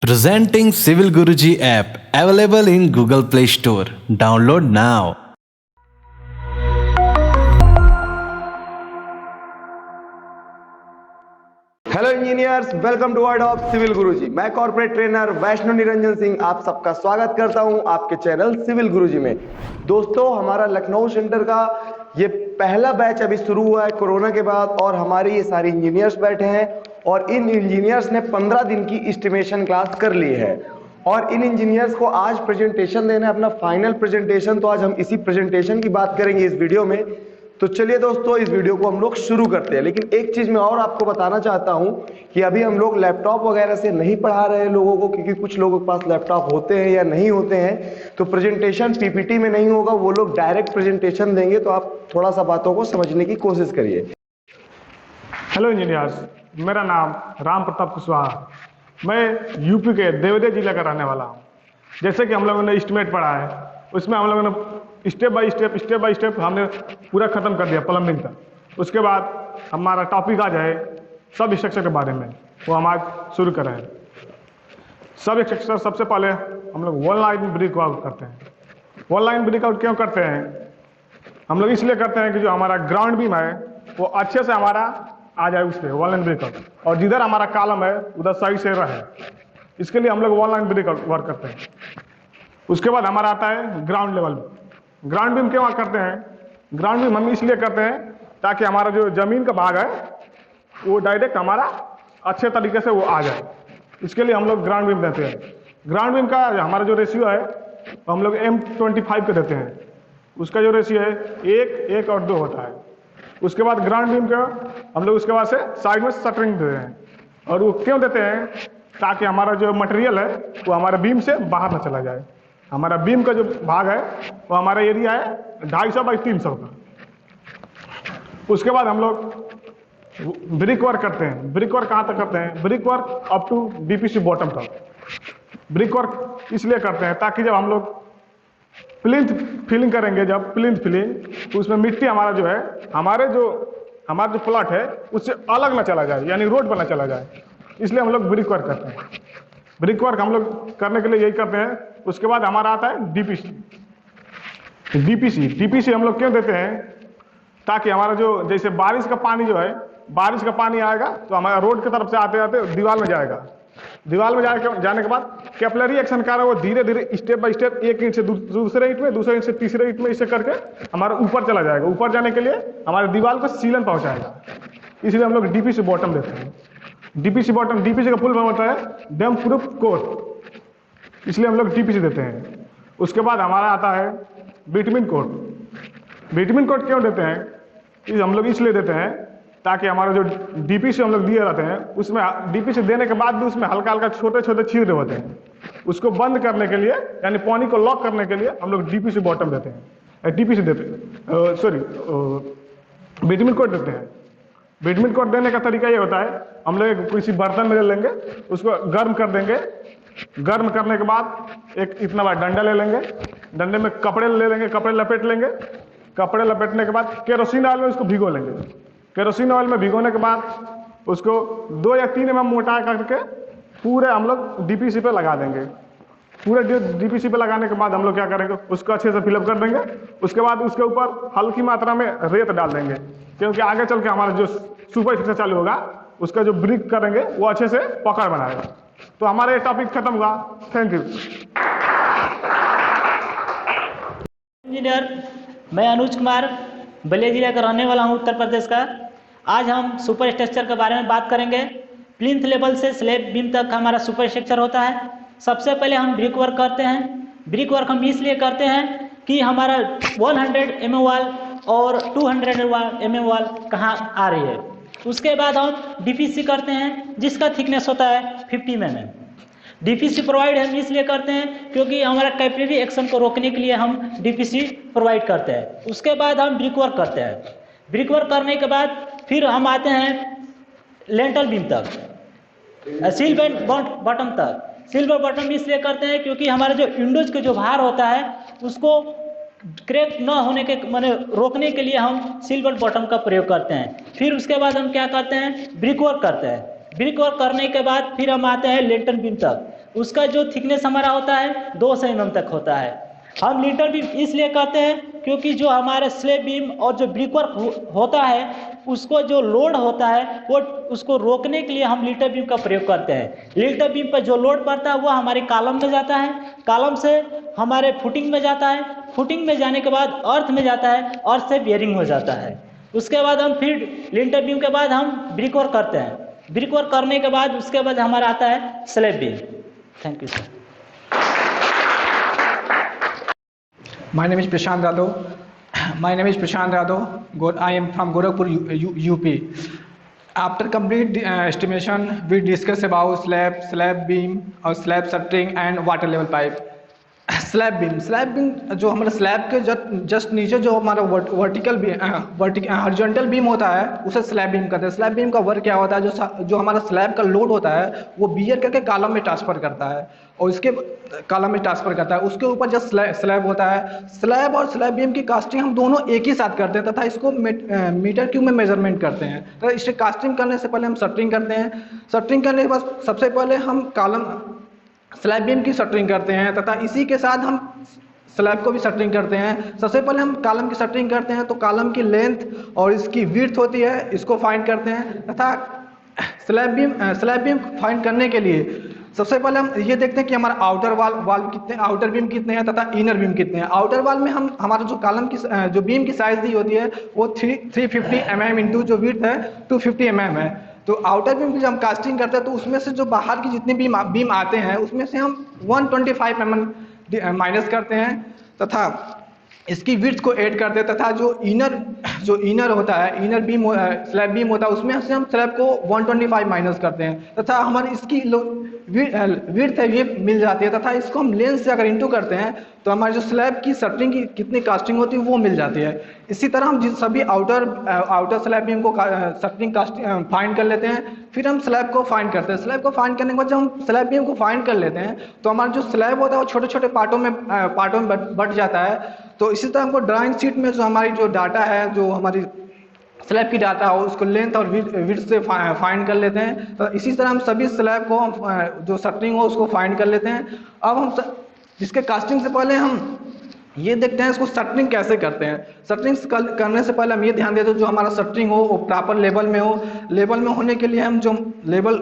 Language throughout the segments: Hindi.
Presenting Civil Guruji app available in Google Play Store. Download now. Hello engineers, welcome to world of civil Guruji. मैं कॉर्पोरेट ट्रेनर वैष्णव निरंजन सिंह आप सबका स्वागत करता हूं आपके चैनल सिविल गुरुजी में। दोस्तों, हमारा लखनऊ सेंटर का ये पहला बैच अभी शुरू हुआ है कोरोना के बाद, और हमारे ये सारे इंजीनियर्स बैठे हैं और इन इंजीनियर्स ने 15 दिन की एस्टिमेशन क्लास कर ली है और इन इंजीनियर्स को आज प्रेजेंटेशन देना है, अपना फाइनल प्रेजेंटेशन। तो आज हम इसी प्रेजेंटेशन की बात करेंगे इस वीडियो में। तो चलिए दोस्तों, इस वीडियो को हम लोग शुरू करते हैं। लेकिन एक चीज मैं और आपको बताना चाहता हूं कि अभी हम लोग लैपटॉप वगैरह से नहीं पढ़ा रहे हैं लोगों को, क्योंकि कुछ लोगों के पास लैपटॉप होते हैं या नहीं होते हैं, तो प्रेजेंटेशन पीपीटी में नहीं होगा, वो लोग डायरेक्ट प्रेजेंटेशन देंगे। तो आप थोड़ा सा बातों को समझने की कोशिश करिए। हेलो इंजीनियर्स, मेरा नाम राम प्रताप कुशवाहा, मैं यूपी के देवरिया जिला का रहने वाला हूँ। जैसे कि हम लोगों ने एस्टिमेट पढ़ा है, उसमें हम लोगों ने स्टेप बाय स्टेप हमने पूरा खत्म कर दिया प्लम्बिंग का। उसके बाद हमारा टॉपिक आ जाए सब स्ट्रक्चर के बारे में, वो हम आज शुरू कर रहे हैं। सब स्ट्रक्चर सबसे पहले हम लोग वन लाइन ब्रिक आउट करते हैं। वन लाइन ब्रिक आउट क्यों करते हैं? हम लोग इसलिए करते हैं कि जो हमारा ग्राउंड बीम है वो अच्छे से हमारा आ जाए उस पर वन लाइन ब्रिक आउट, और जिधर हमारा कॉलम है उधर सही से रहे, इसके लिए हम लोग one line brick out work करते हैं। उसके बाद हमारा आता है ग्राउंड लेवल। ग्राउंड बीम क्यों करते हैं? ग्राउंड बीम हम इसलिए करते हैं ताकि हमारा जो जमीन का भाग है वो डायरेक्ट हमारा अच्छे तरीके से वो आ जाए, इसके लिए हम लोग ग्राउंड बीम देते हैं। ग्राउंड बीम का हमारा जो रेशियो है वो हम लोग M25 के देते हैं। उसका जो रेशियो है 1 और 2 होता है। उसके बाद ग्राउंड बीम का हम लोग उसके बाद से साइड में शटरिंग देते हैं, और वो क्यों देते हैं? ताकि हमारा जो मटेरियल है वो हमारे बीम से बाहर ना चला जाए। हमारा बीम का जो भाग है वो हमारा एरिया है 250 बाई 300 का। उसके बाद हम लोग ब्रिक वर्क करते हैं। ब्रिक वर्क कहाँ तक करते हैं? Brick work up to DPC bottom तक। ब्रिक वर्क इसलिए करते हैं ताकि जब हम लोग प्लिंथ फिलिंग करेंगे, जब प्लिंथ फिलिंग, तो उसमें मिट्टी हमारा जो है हमारा जो प्लॉट है उससे अलग ना चला जाए, यानी रोड पर ना चला जाए, इसलिए हम लोग ब्रिक वर्क करते हैं। ब्रिक वर्क हम लोग करने के लिए यही करते हैं। उसके बाद हमारा आता है डीपीसी। डीपीसी हम लोग क्यों देते हैं? ताकि हमारा जो जैसे बारिश का पानी जो है, बारिश का पानी आएगा तो हमारा रोड की तरफ से आते आते दीवार में जाएगा। दीवार में जाने के बाद कैपिलरी एक्शन कर रहा है, वो धीरे धीरे स्टेप बाय स्टेप एक ईंट से दूसरे ईंट में, दूसरे ईंट से तीसरे ईंट में, इसे करके हमारा ऊपर चला जाएगा। ऊपर जाने के लिए हमारे दीवार को सीलन पहुंचाएगा, इसलिए हम लोग डीपीसी बॉटम देते हैं। डीपीसी बॉटम, डीपीसी का फुल फॉर्म होता है डैम प्रूफ कोट, इसलिए हम लोग डीपीसी देते हैं। उसके बाद हमारा आता है बिटवीन कोट। बिटवीन कोट क्यों देते हैं? हम लोग इसलिए देते हैं ताकि हमारा जो डीपीसी हम लोग दिए रहते हैं उसमें डीपीसी देने के बाद भी उसमें हल्का हल्का छोटे छोटे छिद्र होते हैं, उसको बंद करने के लिए, यानी पानी को लॉक करने के लिए हम लोग डीपीसी बॉटम देते हैं, डीपीसी देते हैं, सॉरी बिटवीन कोट देते हैं। बिटवीन कोट देने का तरीका ये होता है, हम लोग किसी बर्तन में ले लेंगे, उसको गर्म कर देंगे। गर्म करने के बाद एक इतना बड़ा डंडा ले लेंगे, डंडे में कपड़े ले लेंगे, कपड़े लपेट लेंगे। कपड़े लपेटने के बाद केरोसिन ऑयल में उसको भिगो लेंगे। केरोसिन ऑयल में भिगोने के बाद उसको 2 या 3 mm मोटा करके पूरे हम लोग डीपीसी पे लगा देंगे। पूरे डीपीसी पे लगाने के बाद हम लोग क्या करेंगे, उसको अच्छे से फिलअप कर देंगे। उसके बाद उसके ऊपर हल्की मात्रा में रेत डाल देंगे, क्योंकि आगे चल के हमारा जो सुपर स्ट्रक्चर चालू होगा उसका जो ब्रिक करेंगे वो अच्छे से पकड़ बनाएगा। तो हमारा ये टॉपिक खत्म हुआ। Thank you. इंजीनियर, मैं अनुज कुमार बलिया जिला का रहने वाला हूं, उत्तर प्रदेश का। आज हम सुपर स्ट्रक्चर के बारे में बात करेंगे। प्लिंथ लेवल से स्लैब बीम तक हमारा सुपर स्ट्रक्चर होता है। सबसे पहले हम ब्रिक वर्क करते हैं। ब्रिक वर्क हम इसलिए करते हैं कि हमारा 100 mm वाल और 200 mm वाल कहाँ आ रही है। उसके बाद हम डीपीसी करते हैं, जिसका थिकनेस होता है 50 mm। डीपीसी प्रोवाइड हम इसलिए करते हैं क्योंकि हमारा कैपिलरी एक्शन को रोकने के लिए हम डीपीसी प्रोवाइड करते हैं। उसके बाद हम ब्रिक वर्क करते हैं। ब्रिक वर्क करने के बाद फिर हम आते हैं लेंटल बीम तक, सिल्वर बॉटम तक। सिल्वर बॉटम इसलिए करते हैं क्योंकि हमारा जो विंडोज का जो भार होता है उसको क्रैक न होने के माने रोकने के लिए हम सिल्वर बॉटम का प्रयोग करते हैं। फिर उसके बाद हम क्या करते हैं, ब्रिक वर्क करते हैं। ब्रिक वर्क करने के बाद फिर हम आते हैं लेंटल बीम तक। उसका जो थिकनेस हमारा होता है 200 mm तक होता है। हम लिंटर बीम इसलिए कहते हैं क्योंकि जो हमारे स्लैब बीम और जो ब्रिकवर्क होता है उसको जो लोड होता है वो उसको रोकने के लिए हम लिंटर बीम का प्रयोग करते हैं। लिंटर बीम पर जो लोड पड़ता है वो हमारे कॉलम में जाता है, कॉलम से हमारे फुटिंग में जाता है, फुटिंग में जाने के बाद अर्थ में जाता है, अर्थ से बेयरिंग हो जाता है। उसके बाद हम फिर लिंटर बीम के बाद हम ब्रिकवर्क करते हैं, ब्रिकवर्क करने के बाद उसके बाद हमारा आता है slab beam. Thank you sir. My name is Prashant Yadav. My name is Prashant Yadav. I am from Gorakhpur, UP. After complete estimation, we discuss about slab beam or slab shuttering and water level pipe. Slab beam जो हमारे स्लैब के जस्ट नीचे जो हमारा वर्टिकल हॉरिजॉन्टल बीम होता है उसे स्लैब बीम कहते हैं। स्लैब बीम का वर्क क्या होता है, जो हमारा स्लैब का लोड होता है वो बियर करके कॉलम में ट्रांसफर करता है और इसके कॉलम में ट्रांसफर करता है। उसके ऊपर जो स्लैब होता है, स्लैब और स्लैब बीम की कास्टिंग हम दोनों एक ही साथ करते हैं तथा इसको मीटर क्यूब में मेजरमेंट करते हैं। तो इसे कास्टिंग करने से पहले हम शटरिंग करते हैं। शटरिंग करने के बाद सबसे पहले हम कॉलम स्लैब बीम की शटरिंग करते हैं तथा इसी के साथ हम स्लैब को भी शटरिंग करते हैं। सबसे पहले हम कॉलम की शटरिंग करते हैं तो कॉलम की लेंथ और इसकी विड्थ होती है, इसको फाइंड करते हैं तथा स्लैब बीम फाइंड करने के लिए सबसे पहले हम ये देखते हैं कि हमारा आउटर बीम कितने हैं तथा इनर बीम कितने हैं। आउटर वाल में हम हमारा जो कॉलम की जो बीम की साइज दी होती है वो 350 mm इंटू जो विड्थ है 250 mm है। तो आउटर बीम की जब हम कास्टिंग करते हैं तो उसमें से जो बाहर की जितने बीम आते हैं उसमें से हम 125 mm माइनस करते हैं तथा इसकी विड्थ को ऐड करते हैं तथा जो इनर होता है, इनर बीम स्लैब बीम होता है उसमें से हम स्लैब को 125 माइनस करते हैं तथा हमारी इसकी विड्थ है ये मिल जाती है तथा इसको हम लेंस से अगर इंटू करते हैं तो हमारी जो स्लैब की शटरिंग की कितनी कास्टिंग होती है वो मिल जाती है। इसी तरह हम सभी आउटर स्लैब बीम को शटरिंग कास्टिंग फाइंड कर लेते हैं, फिर हम स्लैब को फाइंड करते हैं। स्लैब को फाइंड करने के बाद जब हम स्लैब बीम को फाइंड कर लेते हैं तो हमारा जो स्लैब होता है वो छोटे छोटे पार्टों में बट जाता है। तो इसी तरह हमको ड्राइंग शीट में जो हमारी जो डाटा है, जो हमारी स्लैब की डाटा हो उसको लेंथ और विड्थ से फाइंड कर लेते हैं। तो इसी तरह हम सभी स्लैब को जो शटरिंग हो उसको फाइंड कर लेते हैं। अब हम जिसके कास्टिंग से पहले हम ये देखते हैं इसको शटरिंग कैसे करते हैं। शटरिंग करने से पहले हम ये ध्यान देते हैं जो हमारा शटरिंग हो वो प्रॉपर लेवल में हो। लेवल में होने के लिए हम जो लेवल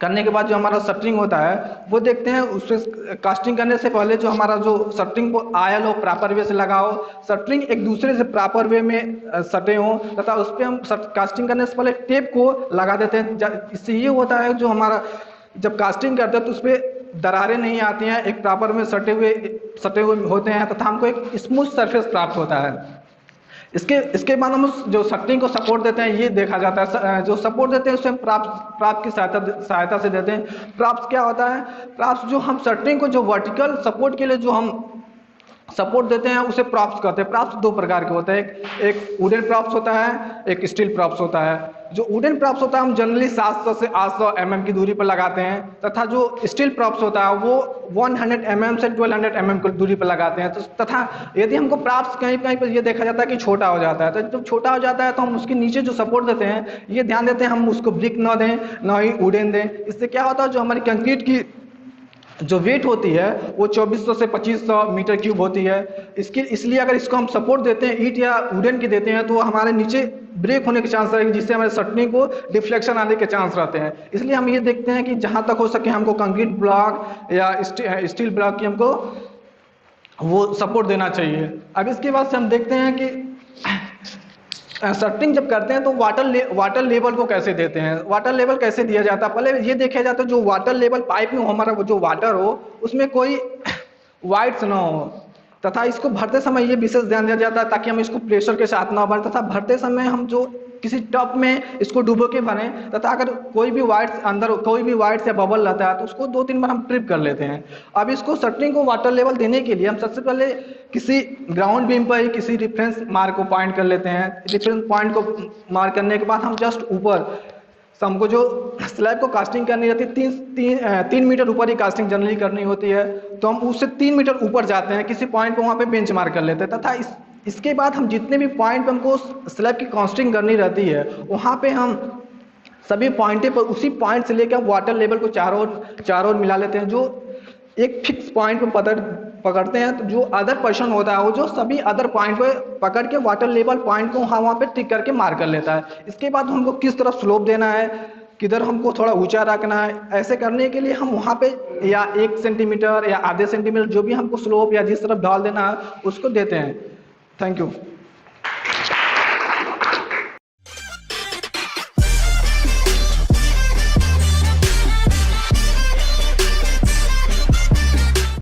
करने के बाद जो हमारा शटरिंग होता है वो देखते हैं। उससे कास्टिंग करने से पहले जो हमारा जो शटरिंग को आयल हो, प्रॉपर वे से लगाओ, शटरिंग एक दूसरे से प्रॉपर वे में सटे हो तथा उस पर हम कास्टिंग करने से पहले टेप को लगा देते हैं। इससे ये होता है जो हमारा जब कास्टिंग करते हैं तो उस पर दरारें नहीं आती हैं, एक प्रॉपर में सटे हुए होते हैं तथा हमको एक स्मूथ सरफेस प्राप्त होता है। इसके बाद हम उस जो शटरिंग को सपोर्ट देते हैं ये देखा जाता है। जो सपोर्ट देते हैं उसमें प्राप्त की सहायता से देते हैं। प्राप्त क्या होता है? प्राप्त जो हम शटरिंग को जो वर्टिकल सपोर्ट के लिए जो हम सपोर्ट देते हैं उसे प्रॉप्स कहते हैं। प्रॉप्स दो प्रकार के होते हैं, एक वुडन प्रॉप्स होता है, एक स्टील प्रॉप्स होता है। जो वुडन प्रॉप्स होता है हम जनरली 700 से 800 mm की दूरी पर लगाते हैं तथा जो स्टील प्रॉप्स होता है वो 100 mm से 1200 mm की दूरी पर लगाते हैं। तो तथा यदि हमको प्रॉप्स कहीं पर ये देखा जाता है कि छोटा हो जाता है, तो जब छोटा हो जाता है तो हम उसके नीचे जो सपोर्ट देते हैं ये ध्यान देते हैं हम उसको ब्रिक न दें न ही वुडन दें। इससे क्या होता है जो हमारी कंक्रीट की जो वेट होती है वो 2400 से 2500 मीटर क्यूब होती है। इसलिए अगर इसको हम सपोर्ट देते हैं ईंट या वुडन की देते हैं तो हमारे नीचे ब्रेक होने के चांस रहेंगे जिससे हमारे शटरिंग को डिफ्लेक्शन आने के चांस रहते हैं। इसलिए हम ये देखते हैं कि जहाँ तक हो सके हमको कंक्रीट ब्लॉक या स्टील ब्लॉक की हमको वो सपोर्ट देना चाहिए। अब इसके बाद से हम देखते हैं कि शटरिंग जब करते हैं तो वाटर लेवल को कैसे देते हैं, वाटर लेवल कैसे दिया जाता है। पहले ये देखा जाता है जो वाटर लेवल पाइप में हमारा जो वाटर हो उसमें कोई वाइट्स ना हो तथा इसको भरते समय ये विशेष ध्यान दिया जाता है ताकि हम इसको प्रेशर के साथ ना भरें तथा भरते समय हम जो किसी टब में इसको डुबो के भरें तथा अगर कोई भी वाइट्स या बबल रहता है तो उसको 2-3 बार हम ट्रिप कर लेते हैं। अब इसको शटरिंग को वाटर लेवल देने के लिए हम सबसे पहले किसी ग्राउंड बीम पर ही किसी रेफरेंस मार्क को पॉइंट कर लेते हैं। रेफरेंस पॉइंट को मार्क करने के बाद हम जस्ट ऊपर हमको जो स्लैब को कास्टिंग करनी रहती है 3 मीटर ऊपर ही कास्टिंग जनरली करनी होती है, तो हम उससे 3 मीटर ऊपर जाते हैं किसी पॉइंट पे, वहाँ पे बेंच मार्क कर लेते हैं तथा इसके बाद हम जितने भी पॉइंट पे हमको स्लैब की कास्टिंग करनी रहती है वहाँ पे हम सभी पॉइंट पर उसी पॉइंट से लेकर वाटर लेवल को चारों ओर मिला लेते हैं। जो एक फिक्स पॉइंट पर पकड़ते हैं, तो जो अदर पर्सन होता है वो जो सभी अदर पॉइंट पे पकड़ के वाटर लेवल पॉइंट को वहाँ पे टिक करके मार कर लेता है। इसके बाद हमको किस तरफ स्लोप देना है, किधर हमको थोड़ा ऊंचा रखना है, ऐसे करने के लिए हम वहाँ पे या 1 सेंटीमीटर या आधे सेंटीमीटर जो भी हमको स्लोप या जिस तरफ ढाल देना है उसको देते हैं। Thank you.